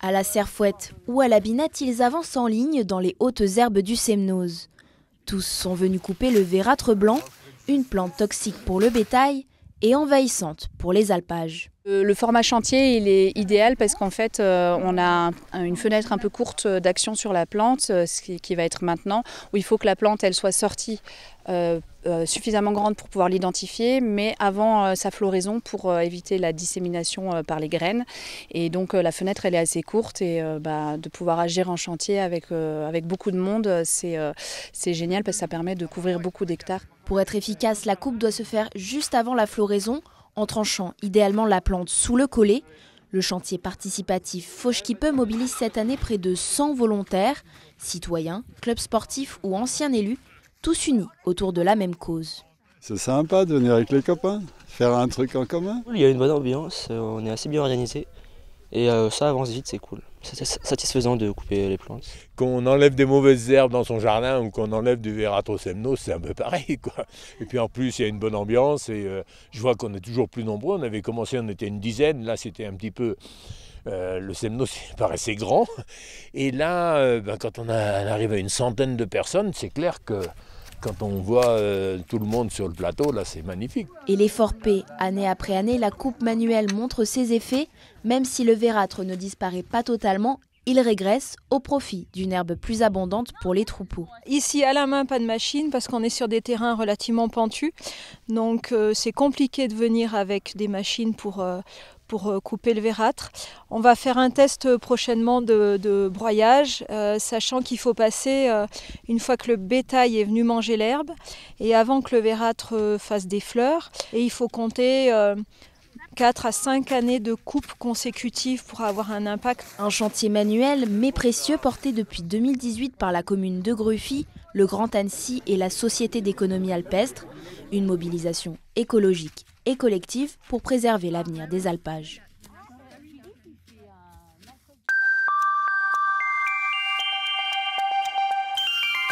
À la serfouette ou à la binette, ils avancent en ligne dans les hautes herbes du Semnoz. Tous sont venus couper le vérâtre blanc, une plante toxique pour le bétail et envahissante pour les alpages. Le format chantier, il est idéal parce qu'en fait, on a une fenêtre un peu courte d'action sur la plante, ce qui va être maintenant, où il faut que la plante elle soit sortie suffisamment grande pour pouvoir l'identifier, mais avant sa floraison pour éviter la dissémination par les graines. Et donc la fenêtre elle est assez courte et de pouvoir agir en chantier avec beaucoup de monde, c'est génial parce que ça permet de couvrir beaucoup d'hectares. Pour être efficace, la coupe doit se faire juste avant la floraison, en tranchant idéalement la plante sous le collet. Le chantier participatif Fauche qui peut mobilise cette année près de 100 volontaires, citoyens, clubs sportifs ou anciens élus, tous unis autour de la même cause. C'est sympa de venir avec les copains, faire un truc en commun. Il y a une bonne ambiance, on est assez bien organisé et ça avance vite, c'est cool. C'est satisfaisant de couper les plantes. Qu'on enlève des mauvaises herbes dans son jardin ou qu'on enlève du Vérâtre Semnoz, c'est un peu pareil, quoi. Et puis en plus, il y a une bonne ambiance et je vois qu'on est toujours plus nombreux. On avait commencé, on était une dizaine, là c'était un petit peu... le Semnoz paraissait grand. Et là, quand on arrive à une centaine de personnes, c'est clair que quand on voit tout le monde sur le plateau, là c'est magnifique. Et l'effort paie. Année après année, la coupe manuelle montre ses effets. Même si le vérâtre ne disparaît pas totalement, il régresse au profit d'une herbe plus abondante pour les troupeaux. Ici à la main, pas de machine parce qu'on est sur des terrains relativement pentus. Donc c'est compliqué de venir avec des machines pour couper le vérâtre. On va faire un test prochainement de broyage, sachant qu'il faut passer une fois que le bétail est venu manger l'herbe et avant que le vérâtre fasse des fleurs. Et il faut compter 4 à 5 années de coupe consécutives pour avoir un impact. Un chantier manuel mais précieux porté depuis 2018 par la commune de Gruffy, le Grand Annecy et la Société d'économie alpestre. Une mobilisation écologique et collective pour préserver l'avenir des alpages.